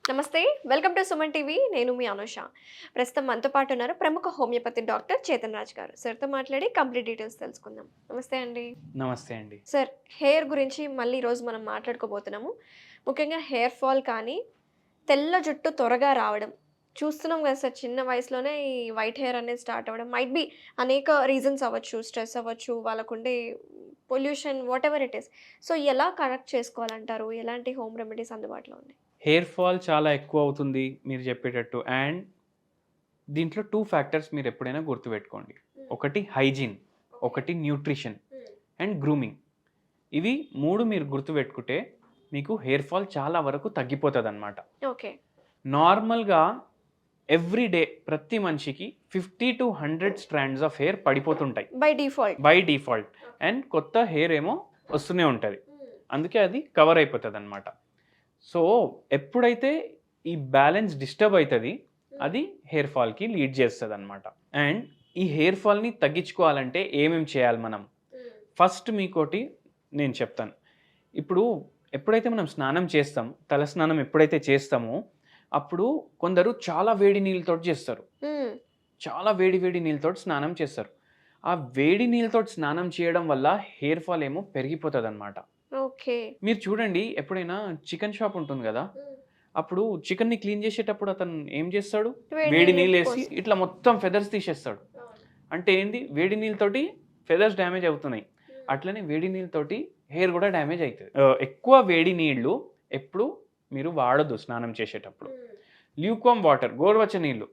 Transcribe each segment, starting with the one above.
నమస్తే. Welcome to Suman TV. నేను మీ అనుష. ప్రస్తుతం మనతో పాటు ఉన్నారు ప్రముఖ హోమియోపతి డాక్టర్ చేతన్ రాజ్ గారు. సార్‌తో మాట్లాడి కంప్లీట్ డీటెయిల్స్ తెలుసుకుందాం. నమస్తే అండి. నమస్తే అండి. సార్, హెయిర్ గురించి మళ్ళీ ఈరోజు మనం మాట్లాడుకోబోతున్నాము. ముఖ్యంగా హెయిర్ ఫాల్ కానీ, తెల్ల జుట్టు త్వరగా రావడం. చూస్తున్నాం కదా సార్, చిన్న వయసులోనే ఈ వైట్ హెయిర్ అనేది స్టార్ట్ అవ్వడం. మైట్ బీ అనేక రీజన్స్ అవ్వచ్చు. స్ట్రెస్ అవ్వచ్చు, వాళ్ళకుండే pollution, whatever it is. So, ఎలా కరెక్ట్ చేసుకోవాలంటారు? ఎలాంటి హోమ్ రెమెడీస్ అందుబాటులో ఉన్నాయి? హెయిర్ ఫాల్ చాలా ఎక్కువ అవుతుంది మీరు చెప్పేటట్టు. అండ్ దీంట్లో 2 ఫ్యాక్టర్స్ మీరు ఎప్పుడైనా గుర్తుపెట్టుకోండి. ఒకటి హైజీన్, ఒకటి న్యూట్రిషన్ అండ్ గ్రూమింగ్. ఇవి 3 మీరు గుర్తుపెట్టుకుంటే మీకు హెయిర్ ఫాల్ చాలా వరకు తగ్గిపోతుందన్నమాట. ఓకే. నార్మల్గా ఎవ్రీ డే ప్రతి మనిషికి 50 to 100 స్ట్రాండ్స్ ఆఫ్ హెయిర్ పడిపోతుంటాయి బై డిఫాల్ట్. అండ్ కొత్త హెయిర్ ఏమో వస్తూనే ఉంటుంది. అందుకే అది కవర్ అయిపోతుంది అనమాట. సో ఎప్పుడైతే ఈ బ్యాలెన్స్ డిస్టర్బ్ అవుతుంది, అది హెయిర్ ఫాల్కి లీడ్ చేస్తుంది అనమాట. అండ్ ఈ హెయిర్ ఫాల్ని తగ్గించుకోవాలంటే ఏమేమి చేయాలి మనం? ఫస్ట్ మీకోటి నేను చెప్తాను. ఇప్పుడు ఎప్పుడైతే మనం స్నానం చేస్తాం, తల స్నానం ఎప్పుడైతే చేస్తామో అప్పుడు కొందరు చాలా వేడి నీళ్ళతో చేస్తారు. చాలా వేడి వేడి నీళ్ళతో స్నానం చేస్తారు. ఆ వేడి నీళ్ళతో స్నానం చేయడం వల్ల హెయిర్ ఫాల్ ఏమో పెరిగిపోతుంది అనమాట. ఓకే. మీరు చూడండి, ఎప్పుడైనా చికెన్ షాప్ ఉంటుంది కదా, అప్పుడు చికెన్ని క్లీన్ చేసేటప్పుడు అతను ఏం చేస్తాడు? వేడి నీళ్ళు వేసి ఇట్లా మొత్తం ఫెదర్స్ తీసేస్తాడు. అంటే ఏంది? వేడి నీళ్ళతోటి ఫెదర్స్ డ్యామేజ్ అవుతున్నాయి. అట్లనే వేడి నీళ్ళతోటి హెయిర్ కూడా డ్యామేజ్ అవుతుంది. ఎక్కువ వేడి నీళ్ళు ఎప్పుడు మీరు వాడొద్దు స్నానం చేసేటప్పుడు. ల్యూక్వామ్ వాటర్, గోరువెచ్చని నీళ్ళు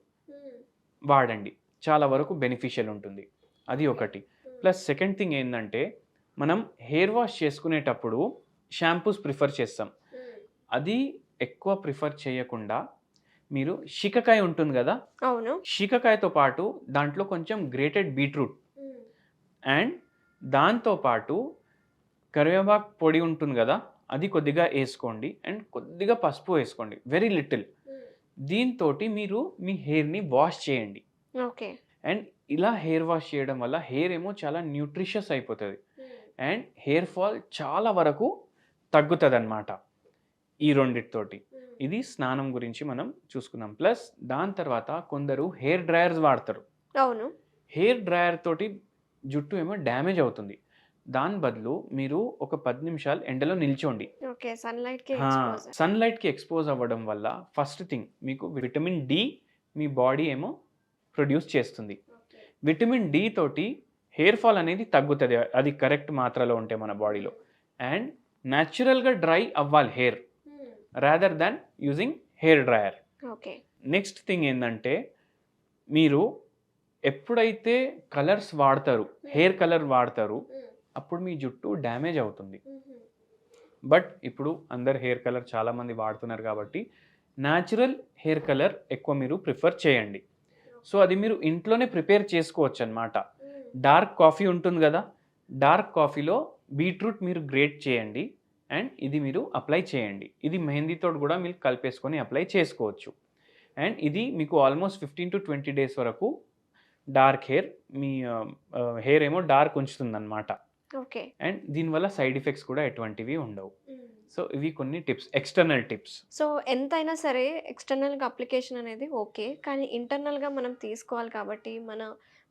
వాడండి, చాలా వరకు బెనిఫిషియల్ ఉంటుంది. అది ఒకటి. ప్లస్ సెకండ్ థింగ్ ఏంటంటే, మనం హెయిర్ వాష్ చేసుకునేటప్పుడు షాంపూస్ ప్రిఫర్ చేస్తాం. అది ఎక్కువ ప్రిఫర్ చేయకుండా మీరు శికకాయ ఉంటుంది కదా, అవును, శికకాయతో పాటు దాంట్లో కొంచెం గ్రేటెడ్ బీట్రూట్ అండ్ దాంతోపాటు కరివేపాకు పొడి ఉంటుంది కదా, అది కొద్దిగా వేసుకోండి. అండ్ కొద్దిగా పసుపు వేసుకోండి, వెరీ లిటిల్. దీంతో మీరు మీ హెయిర్ని వాష్ చేయండి. ఓకే. అండ్ ఇలా హెయిర్ వాష్ చేయడం వల్ల హెయిర్ ఏమో చాలా న్యూట్రిషియస్ అయిపోతుంది. అండ్ హెయిర్ ఫాల్ చాలా వరకు తగ్గుతుంది అన్నమాట ఈ రెండిటితోటి. ఇది స్నానం గురించి మనం చూసుకున్నాం. ప్లస్ దాని తర్వాత కొందరు హెయిర్ డ్రయర్స్ వాడతారు. అవును. హెయిర్ డ్రయర్ తోటి జుట్టు ఏమో డ్యామేజ్ అవుతుంది. దాని బదులు మీరు ఒక 10 నిమిషాలు ఎండలో నిల్చోండి. ఓకే. సన్లైట్కి ఎక్స్పోజ్ అవ్వడం వల్ల ఫస్ట్ థింగ్ మీకు విటమిన్ డి మీ బాడీ ఏమో ప్రొడ్యూస్ చేస్తుంది. విటమిన్ డి తోటి హెయిర్ ఫాల్ అనేది తగ్గుతుంది, అది కరెక్ట్ మాత్రలో ఉంటే మన బాడీలో. అండ్ న్యాచురల్గా డ్రై అవ్వాలి hair, rather than using hair dryer. Okay. Next thing ఏంటంటే, మీరు ఎప్పుడైతే కలర్స్ వాడతారు, హెయిర్ కలర్ వాడతారు, అప్పుడు మీ జుట్టు డ్యామేజ్ అవుతుంది. బట్ ఇప్పుడు అందరు హెయిర్ కలర్ చాలామంది వాడుతున్నారు కాబట్టి న్యాచురల్ హెయిర్ కలర్ ఎక్కువ మీరు ప్రిఫర్ చేయండి. సో అది మీరు ఇంట్లోనే ప్రిపేర్ చేసుకోవచ్చు అన్నమాట. డార్క్ కాఫీ ఉంటుంది కదా, డార్క్ కాఫీలో బీట్రూట్ మీరు గ్రేట్ చేయండి అండ్ ఇది మీరు అప్లై చేయండి. ఇది మెహందీతో కూడా మీరు కలిపేసుకొని అప్లై చేసుకోవచ్చు. అండ్ ఇది మీకు ఆల్మోస్ట్ 15 to 20 డేస్ వరకు డార్క్ హెయిర్, మీ హెయిర్ ఏమో డార్క్ ఉంచుతుంది అనమాట. ఓకే. అండ్ దీనివల్ల సైడ్ ఎఫెక్ట్స్ కూడా ఎటువంటివి ఉండవు. సో ఇవి కొన్ని టిప్స్, ఎక్స్టర్నల్ టిప్స్. సో ఎంతైనా సరే ఎక్స్టర్నల్గా అప్లికేషన్ అనేది ఓకే, కానీ ఇంటర్నల్గా మనం తీసుకోవాలి కాబట్టి మన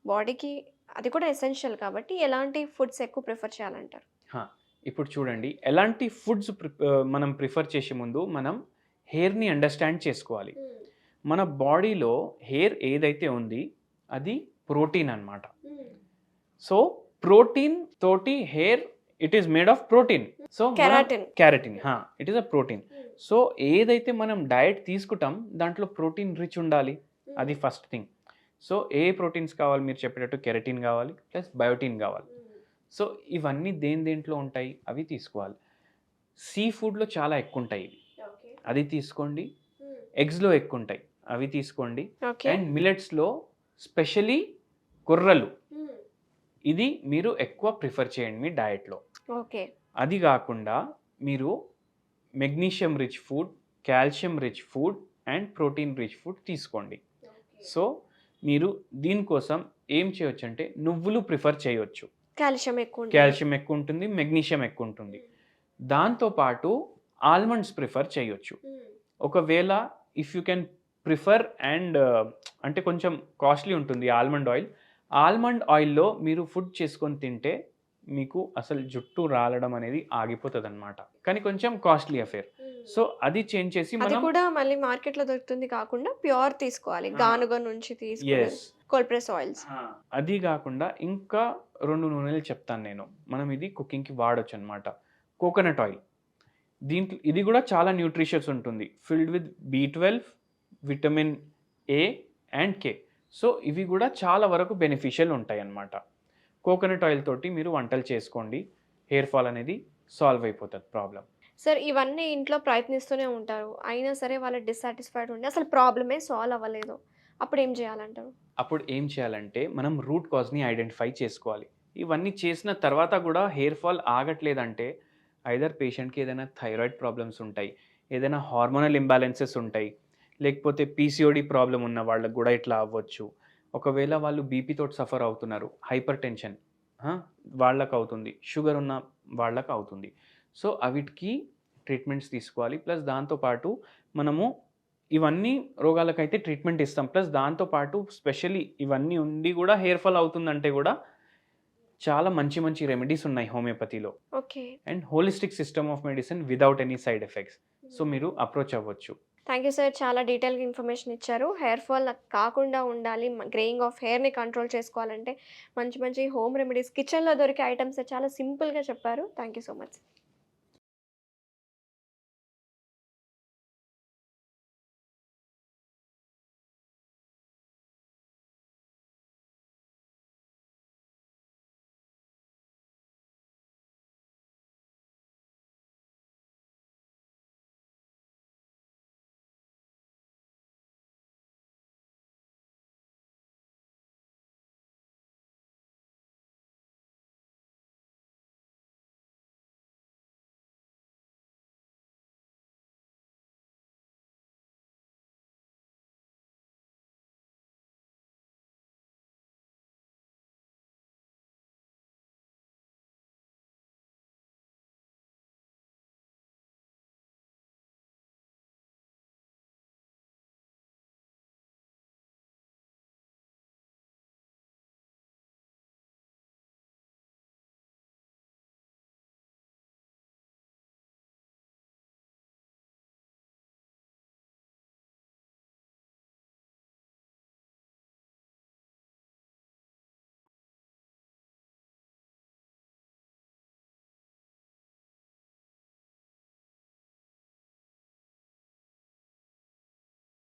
బాడీకి అది కూడా ఎసెన్షియల్ కాబట్టి ఎలాంటి ఫుడ్స్ ఎక్కువ ప్రిఫర్ చేయాలంటారు? ఇప్పుడు చూడండి, ఎలాంటి ఫుడ్స్ మనం ప్రిఫర్ చేసే ముందు మనం హెయిర్ని అండర్స్టాండ్ చేసుకోవాలి. మన బాడీలో హెయిర్ ఏదైతే ఉంది అది ప్రోటీన్ అన్నమాట. సో ప్రోటీన్ తోటి hair, it is made of protein. So keratin, it is a protein. So ఏదైతే మనం డయట్ తీసుకుంటాం దాంట్లో ప్రోటీన్ రిచ్ ఉండాలి, అది ఫస్ట్ థింగ్. సో ఏ ప్రోటీన్స్ కావాలి మీరు చెప్పేటట్టు? కెరటిన్ కావాలి, ప్లస్ బయోటిన్ కావాలి. సో ఇవన్నీ దేంట్లో ఉంటాయి అవి తీసుకోవాలి. సీ ఫుడ్లో చాలా ఎక్కువ ఉంటాయి, అది తీసుకోండి. ఎగ్స్లో ఎక్కువ ఉంటాయి, అవి తీసుకోండి. అండ్ మిల్లెట్స్లో స్పెషలీ కొర్రలు, ఇది మీరు ఎక్కువ ప్రిఫర్ చేయండి మీ డయట్లో. ఓకే. అది కాకుండా మీరు magnesium rich food, calcium rich food and protein rich food తీసుకోండి. సో మీరు దీనికోసం ఏం చేయొచ్చు అంటే నువ్వులు ప్రిఫర్ చేయొచ్చు. కాల్షియం ఎక్కువ ఉంటుంది, మెగ్నీషియం ఎక్కువ ఉంటుంది. దాంతోపాటు ఆల్మండ్స్ ప్రిఫర్ చేయొచ్చు. ఒకవేళ if you can prefer and అంటే కొంచెం కాస్ట్లీ ఉంటుంది ఆల్మండ్ ఆయిల్లో మీరు ఫుడ్ చేసుకొని తింటే మీకు అసలు జుట్టు రాలడం అనేది ఆగిపోతుంది అనమాట, కానీ కొంచెం కాస్ట్లీ అఫేర్. సో అది చేంజ్ చేసి అది మనం కూడా మళ్ళీ మార్కెట్లో దొరుకుతుంది కాకుండా ప్యూర్ తీసుకోవాలి, గానుగ నుంచి తీసుకుని ఎస్ కోల్డ్ ప్రెస్ ఆయిల్స్. అది కాకుండా ఇంకా 2 నూనెలు చెప్తాను నేను, మనం ఇది కుకింగ్కి వాడొచ్చు అనమాట. కోకోనట్ ఆయిల్, దీంట్లో ఇది కూడా చాలా న్యూట్రిషియస్ ఉంటుంది, filled with B12, vitamin A and K. So ఇవి కూడా చాలా వరకు బెనిఫిషియల్ ఉంటాయి అన్నమాట. కోకోనట్ ఆయిల్ తోటి మీరు వంటలు చేసుకోండి, హెయిర్ ఫాల్ అనేది సాల్వ్ అయిపోతుంది ప్రాబ్లం. సార్ ఇవన్నీ ఇంట్లో ప్రయత్నిస్తూనే ఉంటారు, అయినా సరే వాళ్ళ డిస్సాటిస్ఫైడ్ ఉండి అసలు ప్రాబ్లమే సాల్వ్ అవ్వలేదు, అప్పుడు ఏం చేయాలంటారు? అప్పుడు ఏం చేయాలంటే మనం రూట్ కాజ్ని ఐడెంటిఫై చేసుకోవాలి. ఇవన్నీ చేసిన తర్వాత కూడా హెయిర్ ఫాల్ ఆగట్లేదంటే ఐదర్ పేషెంట్కి ఏదైనా థైరాయిడ్ ప్రాబ్లమ్స్ ఉంటాయి, ఏదైనా హార్మోనల్ ఇంబ్యాలెన్సెస్ ఉంటాయి, లేకపోతే పీసీఓడి ప్రాబ్లం ఉన్న వాళ్ళకు కూడా ఇట్లా అవ్వచ్చు. ఒకవేళ వాళ్ళు బీపీతో సఫర్ అవుతున్నారు, హైపర్ టెన్షన్ వాళ్ళకు అవుతుంది, షుగర్ ఉన్న వాళ్ళకు అవుతుంది. సో అవిటికి ట్రీట్మెంట్స్ తీసుకోవాలి. ప్లస్ దాంతోపాటు మనము ఇవన్నీ రోగాలకైతే ట్రీట్మెంట్ ఇస్తాం, ప్లస్ దాంతోపాటు స్పెషల్లీ ఇవన్నీ ఉండి కూడా హెయిర్ ఫాల్ అవుతుందంటే కూడా చాలా మంచి మంచి రెమెడీస్ ఉన్నాయి హోమియోపతిలో, okay. And holistic system of medicine without any side effects. So మీరు అప్రోచ్ అవ్వచ్చు. థ్యాంక్ యూ సార్, చాలా డీటెయిల్గా ఇన్ఫర్మేషన్ ఇచ్చారు. హెయిర్ ఫాల్ కాకుండా ఉండాలి, గ్రేయింగ్ ఆఫ్ హెయిర్ని కంట్రోల్ చేసుకోవాలంటే మంచి మంచి హోమ్ రెమెడీస్ కిచెన్లో దొరికే ఐటమ్స్ చాలా సింపుల్గా చెప్పారు. Thank you so much.